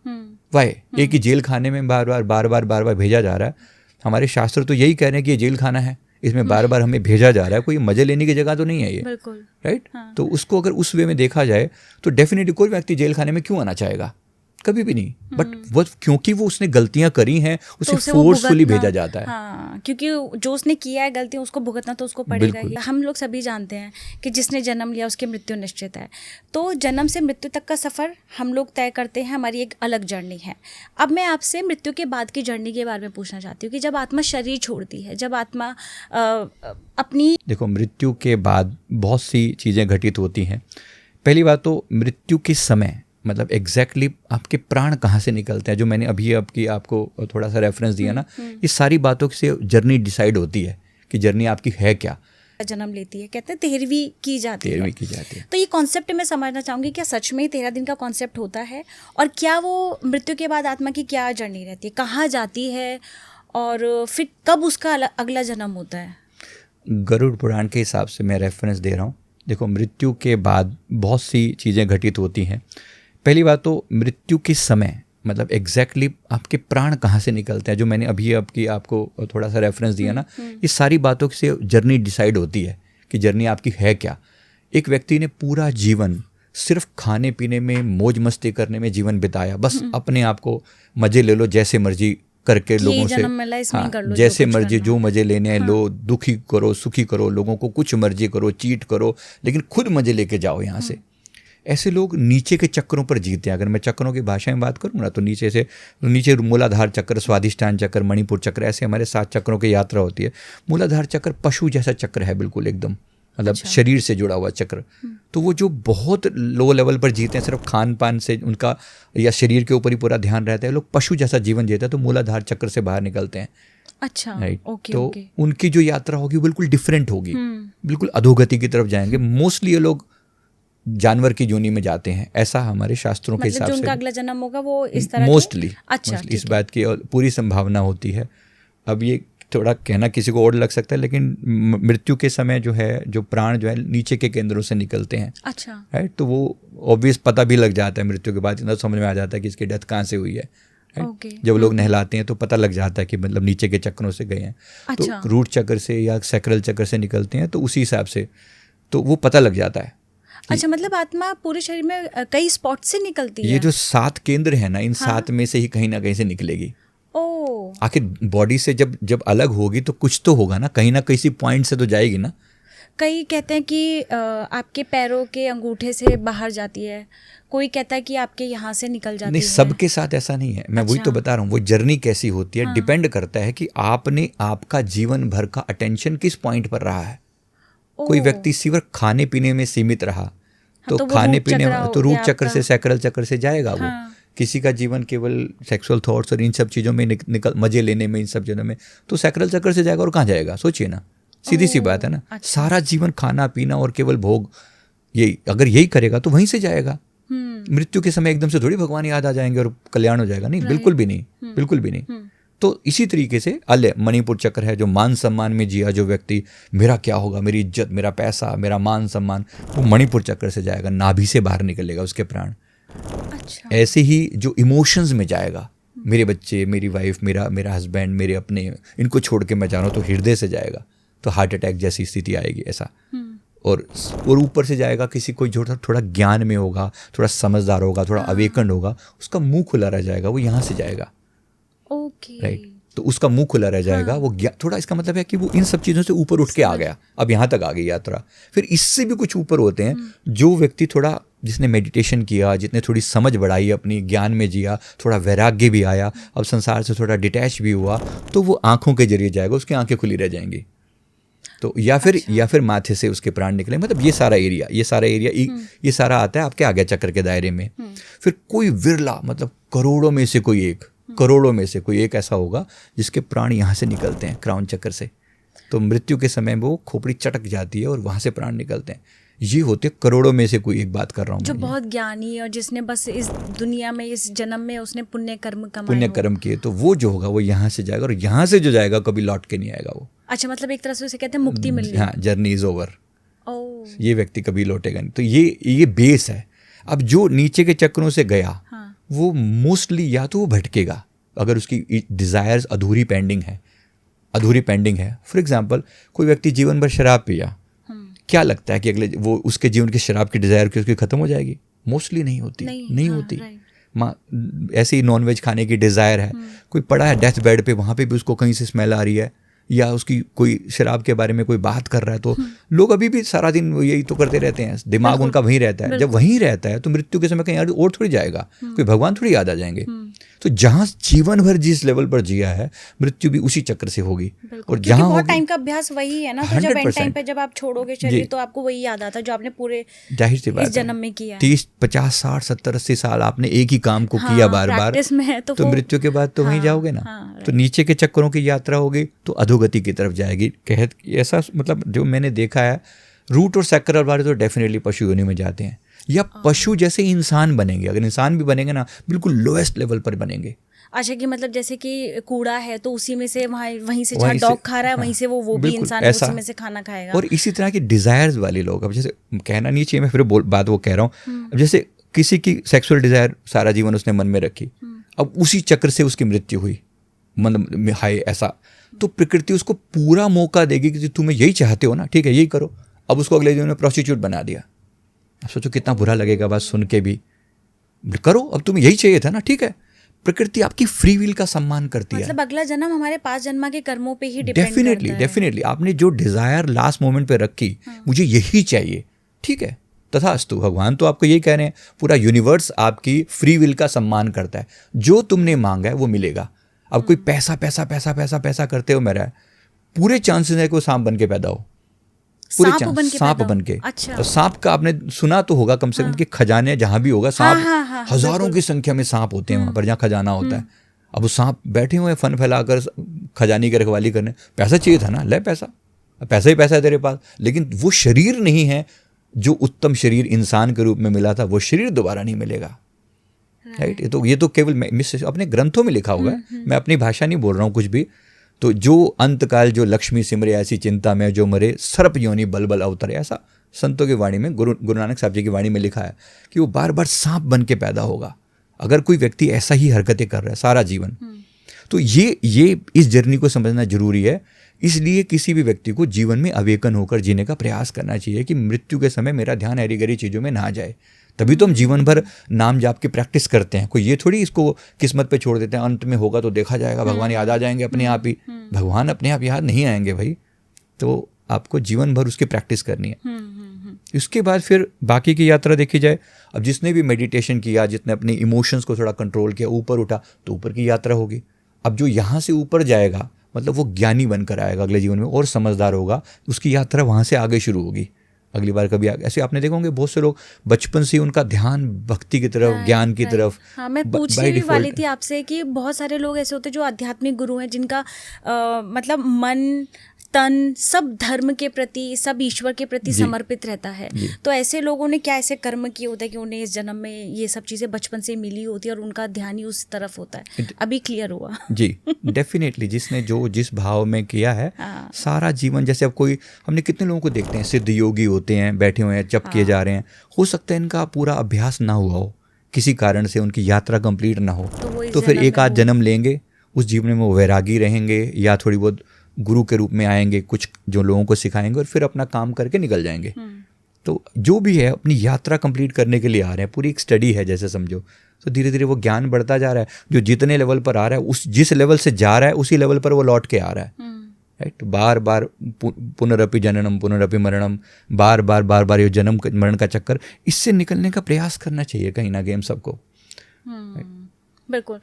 S1: वाई एक ही जेल खाने में बार बार भेजा जा रहा है। हमारे शास्त्र तो यही कह रहे हैं कि ये जेल खाना है, इसमें बार बार हमें भेजा जा रहा है, कोई मजे लेने की जगह तो नहीं है ये, राइट? तो उसको अगर उस वे में देखा जाए तो डेफिनेटली कोई व्यक्ति जेल खाने में क्यों आना चाहेगा? कभी भी नहीं। बट वो क्योंकि वो उसने गलतियां करी हैं, उसे फोर्सफुली भेजा जाता है।
S2: हाँ, क्योंकि जो उसने किया है गलती, उसको भुगतना तो उसको पड़ेगा ही। हम लोग सभी जानते हैं कि जिसने जन्म लिया उसकी मृत्यु निश्चित है। तो जन्म से मृत्यु तक का सफ़र हम लोग तय करते हैं, हमारी एक अलग जर्नी है। अब मैं आपसे मृत्यु के बाद की जर्नी के बारे में पूछना चाहती हूँ कि जब आत्मा शरीर छोड़ती है, जब आत्मा अपनी,
S1: देखो, मृत्यु के बाद बहुत सी चीज़ें घटित होती हैं। पहली बात तो मृत्यु के समय मतलब एग्जैक्टली आपके प्राण कहाँ से निकलते हैं, जो मैंने अभी आपको थोड़ा सा रेफरेंस दिया ना, ये सारी बातों से जर्नी डिसाइड होती है कि जर्नी आपकी है क्या।
S2: जन्म लेती है, कहते हैं 13वीं की जाती है। तो ये कॉन्सेप्ट मैं समझना चाहूँगी, क्या सच में 13 दिन का कॉन्सेप्ट होता है? और क्या वो मृत्यु के बाद आत्मा की क्या जर्नी रहती है, कहाँ जाती है, और फिर कब उसका अगला जन्म होता है?
S1: गरुड़ पुराण के हिसाब से मैं रेफरेंस दे रहा हूँ। देखो, मृत्यु के बाद बहुत सी चीज़ें घटित होती हैं। पहली बात तो मृत्यु के समय मतलब एग्जैक्टली आपके प्राण कहाँ से निकलते हैं, जो मैंने अभी आपको थोड़ा सा रेफरेंस दिया ना, ये सारी बातों से जर्नी डिसाइड होती है कि जर्नी आपकी है क्या। एक व्यक्ति ने पूरा जीवन सिर्फ खाने पीने में, मौज मस्ती करने में जीवन बिताया, बस अपने आप को मज़े ले लो जैसे मर्जी करके, लोगों से जैसे मर्जी जो मज़े लेने हैं लो, दुखी करो सुखी करो, लोगों को कुछ मर्जी करो, चीट करो, लेकिन खुद मज़े लेके जाओ यहाँ से। ऐसे लोग नीचे के चक्रों पर जीते हैं। अगर मैं चक्रों की भाषा में बात करूँ ना, तो नीचे मूलाधार चक्र, स्वादिष्ठान चक्र, मणिपुर चक्र, ऐसे हमारे 7 चक्रों की यात्रा होती है। मूलाधार चक्र पशु जैसा चक्र है, बिल्कुल एकदम, मतलब शरीर से जुड़ा हुआ चक्र। तो वो जो बहुत लो लेवल पर जीते हैं, सिर्फ खान पान से उनका या शरीर के ऊपर ही पूरा ध्यान रहता है, लोग पशु जैसा जीवन जीते हैं, तो मूलाधार चक्र से बाहर निकलते हैं।
S2: अच्छा,
S1: राइट। तो उनकी जो यात्रा होगी बिल्कुल डिफरेंट होगी, बिल्कुल अधोगति की तरफ जाएंगे। मोस्टली ये लोग जानवर की योनि में जाते हैं, ऐसा हमारे शास्त्रों के हिसाब से।
S2: उनका अगला जन्म होगा वो इस तरह
S1: मोस्टली। अच्छा, इस बात की पूरी संभावना होती है। अब ये थोड़ा कहना किसी को और लग सकता है, लेकिन मृत्यु के समय जो है, जो प्राण जो है नीचे के केंद्रों से निकलते हैं।
S2: अच्छा,
S1: राइट। तो वो ऑब्वियस पता भी लग जाता है मृत्यु के बाद, इतना समझ में आ जाता है कि इसकी डेथ कहाँ से हुई है। जब लोग नहलाते हैं तो पता लग जाता है कि मतलब नीचे के चक्रों से गए हैं। तो रूट चक्र से या सैक्रल चक्र से निकलते हैं, तो उसी हिसाब से तो वो पता लग जाता है।
S2: अच्छा, मतलब आत्मा पूरे शरीर में कई स्पॉट से निकलती है।
S1: ये जो 7 केंद्र है ना, इन 7 में से ही कहीं ना कहीं से निकलेगी। आखिर बॉडी से जब अलग होगी तो कुछ तो होगा ना, कहीं सी पॉइंट से तो जाएगी ना।
S2: कई कहते हैं कि आपके पैरों के अंगूठे से बाहर जाती है, कोई कहता है कि आपके यहाँ से निकल जाती
S1: नहीं,
S2: है।
S1: सबके साथ ऐसा नहीं है। मैं वही तो बता रहा हूँ, वो जर्नी कैसी होती है डिपेंड करता है कि आपने आपका जीवन भर का अटेंशन किस पॉइंट पर रहा है। कोई व्यक्ति सिर्फ खाने पीने में सीमित रहा तो खाने पीने तो रूट चक्र से सैक्रल चक्र से जाएगा वो। किसी का जीवन केवल सेक्सुअल थॉट्स और इन सब चीज़ों में निकल मजे लेने में, इन सब चीज़ों में, तो सैक्रल चक्र से जाएगा। और कहाँ जाएगा सोचिए ना, सीधी सी बात है ना। सारा जीवन खाना पीना और केवल भोग, यही अगर यही करेगा तो वहीं से जाएगा। मृत्यु के समय एकदम से थोड़ी भगवान याद आ जाएंगे और कल्याण हो जाएगा, नहीं, बिल्कुल भी नहीं, बिल्कुल भी नहीं। तो इसी तरीके से मणिपुर चक्र है, जो मान सम्मान में जिया जो व्यक्ति, मेरा क्या होगा, मेरी इज्जत, मेरा पैसा, मेरा मान सम्मान, वो मणिपुर चक्र से जाएगा, नाभि से बाहर निकलेगा उसके प्राण।
S2: अच्छा।
S1: ऐसे ही जो इमोशंस में जाएगा, मेरे बच्चे, मेरी वाइफ, मेरा हस्बैंड, मेरे अपने, इनको छोड़ के मैं जा रहा हूँ, तो हृदय से जाएगा, तो हार्ट अटैक जैसी स्थिति आएगी ऐसा। और ऊपर से जाएगा, किसी कोई जो थोड़ा ज्ञान में होगा, थोड़ा समझदार होगा, थोड़ा अवेकंड होगा, उसका मुंह खुला रह जाएगा, वो यहाँ से जाएगा।
S2: ओके।
S1: राइट, तो उसका मुंह खुला रह जाएगा। वो थोड़ा, इसका मतलब है कि वो इन सब चीज़ों से ऊपर उठ के आ गया, अब यहाँ तक आ गई यात्रा। फिर इससे भी कुछ ऊपर होते हैं जो व्यक्ति थोड़ा, जिसने मेडिटेशन किया, जिसने थोड़ी समझ बढ़ाई, अपनी ज्ञान में जिया, थोड़ा वैराग्य भी आया, अब संसार से थोड़ा डिटैच भी हुआ, तो वो आंखों के जरिए जाएगा, उसकी आंखें खुली रह जाएंगी। तो या फिर माथे से उसके प्राण निकले। मतलब ये सारा एरिया ये सारा आता है आपके आज्ञा चक्र के दायरे में। फिर कोई विरला, मतलब करोड़ों में से कोई एक ऐसा होगा जिसके प्राण यहाँ से निकलते हैं, क्राउन चक्र से। तो मृत्यु के समय वो खोपड़ी चटक जाती है और वहाँ से प्राण निकलते हैं। ये होते करोड़ों में से कोई एक बात कर रहा हूँ,
S2: जो बहुत ज्ञानी और जिसने बस इस दुनिया में, इस जन्म में उसने पुण्य कर्म
S1: किए, तो वो जो होगा वो यहाँ से जाएगा, और यहाँ से जो जाएगा कभी लौट के नहीं आएगा वो।
S2: अच्छा, मतलब एक तरह से उसे कहते हैं मुक्ति मिल गई।
S1: हाँ, जर्नी इज ओवर। ये व्यक्ति कभी लौटेगा नहीं। तो ये बेस है। अब जो नीचे के चक्रों से गया, वो मोस्टली या तो वो भटकेगा अगर उसकी डिजायर्स अधूरी पेंडिंग है। फॉर एग्जाम्पल, कोई व्यक्ति जीवन भर शराब पिया, क्या लगता है कि अगले वो उसके जीवन की शराब की डिजायर की उसकी खत्म हो जाएगी? मोस्टली नहीं होती। ऐसे ही नॉनवेज खाने की डिजायर है, कोई पड़ा है डेथ बेड पे, वहाँ पे भी उसको कहीं से स्मेल आ रही है, या उसकी कोई शराब के बारे में कोई बात कर रहा है, तो लोग अभी भी सारा दिन यही तो करते रहते हैं, दिमाग उनका वहीं रहता है। जब वहीं रहता है तो मृत्यु के समय कहीं और थोड़ी जाएगा, कोई भगवान थोड़ी याद आ जाएंगे। तो जहाँ जीवन भर जिस लेवल पर जिया है, मृत्यु भी उसी चक्र से होगी। और जहाँ
S2: बहुत टाइम का अभ्यास वही है ना, तो जब एंड टाइम पे जब आप छोड़ोगे शरीर, तो आपको वही याद आता है जो आपने पूरे
S1: जाहिर सी बात
S2: इस जन्म में किया।
S1: 30, 50, 60, 70, 80 साल आपने एक ही काम को किया बार बार, तो मृत्यु के बाद तो वहीं जाओगे ना। तो नीचे के चक्रों की यात्रा होगी तो अधोगति की तरफ जाएगी। ऐसा मतलब जो मैंने देखा है, रूट और सैक्रल वाले तो डेफिनेटली पशु योनि में जाते हैं, या पशु जैसे इंसान बनेंगे। अगर इंसान भी बनेंगे ना, बिल्कुल लोएस्ट लेवल पर बनेंगे।
S2: अच्छा, कि मतलब जैसे कि कूड़ा है तो उसी में से वहीं से जहाँ डॉग खा रहा है, वहीं से वो भी इंसान उसी में से खाना खाएगा।
S1: और इसी तरह की डिजायर्स वाले लोग, अब जैसे कहना नहीं चाहिए, मैं फिर बात वो कह रहा हूँ, अब जैसे किसी की सेक्सुअल डिजायर सारा जीवन उसने मन में रखी, अब उसी चक्र से उसकी मृत्यु हुई, मतलब हाय ऐसा, तो प्रकृति उसको पूरा मौका देगी कि तुम्हें यही चाहते हो ना, ठीक है, यही करो। अब उसको अगले जीवन में प्रोस्टिट्यूट बना दिया। अब सोचो कितना बुरा लगेगा बात सुन के भी। करो, अब तुम्हें यही चाहिए था ना, ठीक है। प्रकृति आपकी फ्री विल का सम्मान करती है।
S2: मतलब अगला जन्म हमारे 5 जन्म के कर्मों पे ही डिपेंड करता है।
S1: डेफिनेटली आपने जो डिजायर लास्ट मोमेंट पे रखी, मुझे यही चाहिए, ठीक है, तथास्तु। भगवान तो आपको यही कह रहे हैं, पूरा यूनिवर्स आपकी फ्री विल का सम्मान करता है। जो तुमने मांगा है वो मिलेगा। अब कोई पैसा पैसा पैसा पैसा पैसा करते हो मेरा, पूरे चांसेस है कि वो सांप बन के पैदा हो, पूरे सांप बन के।
S2: अच्छा।
S1: तो सांप का आपने सुना तो होगा, कम से कम कि खजाने जहां भी होगा सांप, हजारों की संख्या में सांप होते हैं वहां पर जहाँ खजाना होता है। अब वो सांप बैठे हुए हैं फन फैलाकर खजाने की रखवाली करने। पैसा चाहिए था ना, ले पैसा ही पैसा है तेरे पास, लेकिन वो शरीर नहीं है जो उत्तम शरीर इंसान के रूप में मिला था, वो शरीर दोबारा नहीं मिलेगा। राइट। ये तो केवल अपने ग्रंथों में लिखा हुआ है, मैं अपनी भाषा नहीं बोल रहा हूँ कुछ भी। तो जो अंतकाल जो लक्ष्मी सिमरे ऐसी चिंता में, जो मरे सर्प योनि बल बल अवतरे, ऐसा संतों की वाणी में, गुरु नानक साहब जी की वाणी में लिखा है कि वो बार बार सांप बन के पैदा होगा अगर कोई व्यक्ति ऐसा ही हरकतें कर रहा है सारा जीवन। तो ये इस जर्नी को समझना जरूरी है। इसलिए किसी भी व्यक्ति को जीवन में अवेकन होकर जीने का प्रयास करना चाहिए कि मृत्यु के समय मेरा ध्यान हरी गरी चीज़ों में ना जाए। तभी तो हम जीवन भर नाम जाप की प्रैक्टिस करते हैं। कोई ये थोड़ी इसको किस्मत पे छोड़ देते हैं, अंत में होगा तो देखा जाएगा, भगवान याद आ जाएंगे अपने आप ही। भगवान अपने आप याद नहीं आएंगे भाई। तो आपको जीवन भर उसकी प्रैक्टिस करनी है। उसके बाद फिर बाकी की यात्रा देखी जाए, अब जिसने भी मेडिटेशन किया, जिसने अपने इमोशंस को थोड़ा कंट्रोल किया, ऊपर उठा, तो ऊपर की यात्रा होगी। अब जो यहाँ से ऊपर जाएगा मतलब वो ज्ञानी बनकर आएगा अगले जीवन में और समझदार होगा, उसकी यात्रा वहाँ से आगे शुरू होगी। अगली बार कभी ऐसे आपने देखोगे बहुत से लोग बचपन से उनका ध्यान भक्ति की तरफ, ज्ञान की तरफ।
S2: हाँ, मैं पूछने भी वाली थी आपसे कि बहुत सारे लोग ऐसे होते हैं जो आध्यात्मिक गुरु हैं, जिनका मतलब मन तन सब धर्म के प्रति, सब ईश्वर के प्रति समर्पित रहता है। तो ऐसे लोगों ने क्या ऐसे कर्म किए होते हैं कि उन्हें इस जन्म में ये सब चीज़ें बचपन से मिली होती है और उनका ध्यान ही उस तरफ होता है। अभी क्लियर हुआ
S1: जी। डेफिनेटली जिसने जो जिस भाव में किया है सारा जीवन, जैसे अब कोई हमने कितने लोगों को देखते हैं सिद्ध योगी होते हैं, बैठे हुए हैं, जप किए जा रहे हैं, हो सकता है इनका पूरा अभ्यास ना हुआ हो, किसी कारण से उनकी यात्रा कंप्लीट ना हो, तो फिर एक आध जन्म लेंगे, उस जीवन में वो वैरागी रहेंगे या थोड़ी बहुत गुरु के रूप में आएंगे, कुछ जो लोगों को सिखाएंगे और फिर अपना काम करके निकल जाएंगे। तो जो भी है अपनी यात्रा कंप्लीट करने के लिए आ रहे हैं, पूरी एक स्टडी है जैसे समझो। तो धीरे धीरे वो ज्ञान बढ़ता जा रहा है, जो जितने लेवल पर आ रहा है, उस जिस लेवल से जा रहा है उसी लेवल पर वो लौट के आ रहा है। राइट, बार बार पुनरपि जननम पुनरपि मरणम, बार बार ये जन्म मरण का चक्कर, इससे निकलने का प्रयास करना चाहिए कहीं ना कहीं हम सबको।
S2: बिल्कुल।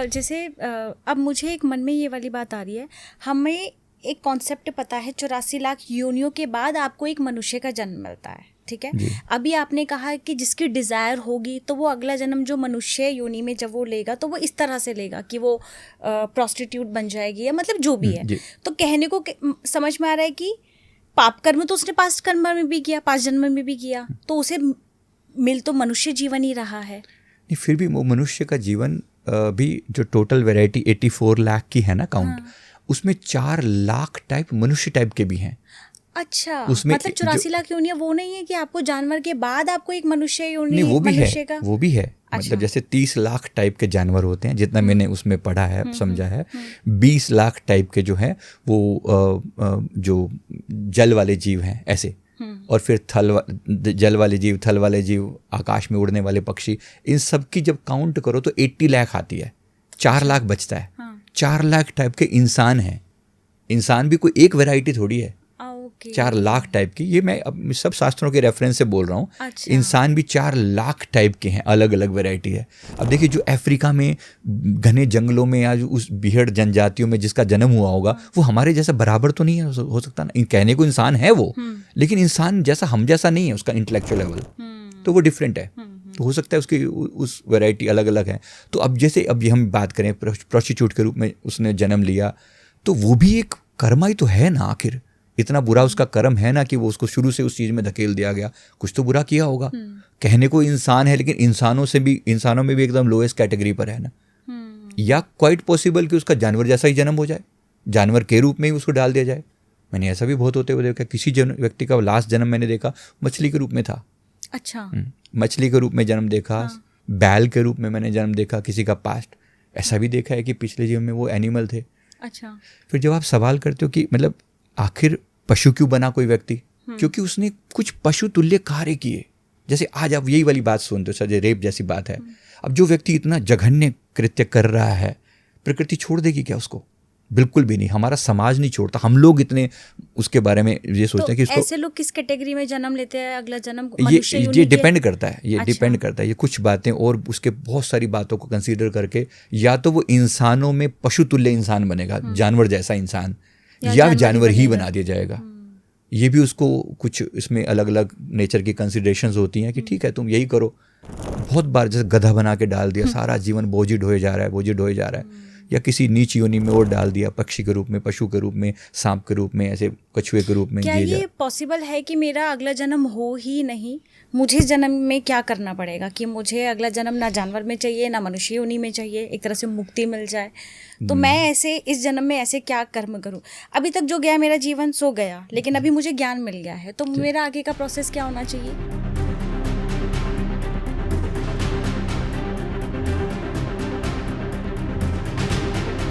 S2: जैसे अब मुझे एक मन में ये वाली बात आ रही है, हमें एक कॉन्सेप्ट पता है 84 लाख योनियों के बाद आपको एक मनुष्य का जन्म मिलता है, ठीक है। अभी आपने कहा कि जिसकी डिज़ायर होगी तो वो अगला जन्म जो मनुष्य योनि में जब वो लेगा तो वो इस तरह से लेगा कि वो प्रोस्टिट्यूट बन जाएगी या मतलब जो भी है। तो कहने को समझ में आ रहा है कि पाप कर्म तो उसने पास्ट कर्म में भी किया, पास्ट जन्म में भी किया, तो उसे मिल तो मनुष्य जीवन ही रहा है।
S1: नहीं, फिर भी वो मनुष्य का जीवन भी जो टोटल वैरायटी 84 लाख की है ना काउंट, उसमें 4 लाख टाइप मनुष्य टाइप के भी हैं।
S2: अच्छा, उसमें मतलब 84 लाख योनियां वो नहीं है कि आपको जानवर के बाद आपको एक मनुष्य योनि, वो भी
S1: मनुष्य है, वो भी है। अच्छा। मतलब जैसे 30 लाख टाइप के जानवर होते हैं, जितना मैंने उसमें पढ़ा है, समझा है। 20 लाख टाइप के जो है वो जो जल वाले जीव हैं ऐसे, और फिर जल वाले जीव, थल वाले जीव, आकाश में उड़ने वाले पक्षी, इन सब की जब काउंट करो तो 80 लाख आती है, 4 लाख बचता है। 4 लाख टाइप के इंसान हैं। इंसान भी कोई एक वैरायटी थोड़ी है, 4 लाख टाइप की। ये मैं अब सब शास्त्रों के रेफरेंस से बोल रहा हूँ। अच्छा। इंसान भी 4 लाख टाइप के हैं, अलग अलग वैरायटी है। अब देखिए जो अफ्रीका में घने जंगलों में या उस बीहड़ जनजातियों में जिसका जन्म हुआ होगा, वो हमारे जैसा बराबर तो नहीं हो सकता ना। कहने को इंसान है वो, लेकिन इंसान जैसा हम जैसा नहीं है, उसका इंटेलेक्चुअल लेवल तो वो डिफरेंट है। तो हो सकता है उसकी उस वैरायटी अलग अलग है। तो अब जैसे अब हम बात करें प्रोस्टिट्यूट के रूप में उसने जन्म लिया, तो वो भी एक कर्मा ही तो है ना। आखिर इतना बुरा उसका कर्म है ना कि वो उसको शुरू से उस चीज़ में धकेल दिया गया, कुछ तो बुरा किया होगा। कहने को इंसान है, लेकिन इंसानों में भी एकदम लोएस्ट कैटेगरी पर है ना। या क्वाइट पॉसिबल कि उसका जानवर जैसा ही जन्म हो जाए, जानवर के रूप में ही उसको डाल दिया जाए। मैंने ऐसा भी बहुत होते हुए देखा। किसी व्यक्ति का लास्ट जन्म मैंने देखा मछली के रूप में था।
S2: अच्छा।
S1: मछली के रूप में जन्म देखा। बैल के रूप में मैंने जन्म देखा किसी का पास्ट। ऐसा भी देखा है कि पिछले जीवन में वो एनिमल थे।
S2: अच्छा। फिर
S1: जब आप सवाल करते हो कि मतलब आखिर पशु क्यों बना कोई व्यक्ति, क्योंकि उसने कुछ पशु तुल्य कार्य किए। जैसे आज आप यही वाली बात सुनते हो सर, रेप जैसी बात है। अब जो व्यक्ति इतना जघन्य कृत्य कर रहा है, प्रकृति छोड़ देगी क्या उसको? बिल्कुल भी नहीं। हमारा समाज नहीं छोड़ता। हम लोग इतने उसके बारे में ये सोचते हैं कि इसको,
S2: ऐसे लोग किस कैटेगरी में जन्म लेते हैं, अगला जन्म
S1: ये डिपेंड करता है। ये डिपेंड करता है, ये कुछ बातें और उसके बहुत सारी बातों को कंसीडर करके, या तो वो इंसानों में पशु तुल्य इंसान बनेगा, जानवर जैसा इंसान, या जानवर ही बना दिया जाएगा। ये भी उसको कुछ इसमें अलग अलग नेचर की कंसिडरेशंस होती हैं कि ठीक है तुम यही करो। बहुत बार जैसे गधा बना के डाल दिया, सारा जीवन बोझी ढोए जा रहा है, या किसी नीच योनि में और डाल दिया, पक्षी के रूप में, पशु के रूप में, सांप के रूप में, ऐसे कछुए के रूप में।
S2: क्या ये पॉसिबल है कि मेरा अगला जन्म हो ही नहीं? मुझे जन्म में क्या करना पड़ेगा कि मुझे अगला जन्म ना जानवर में चाहिए ना मनुष्य योनि में चाहिए, एक तरह से मुक्ति मिल जाए? तो मैं ऐसे इस जन्म में ऐसे क्या कर्म करूं? अभी तक जो गया मेरा जीवन सो गया, लेकिन अभी मुझे ज्ञान मिल गया है, तो मेरा आगे का प्रोसेस क्या होना चाहिए?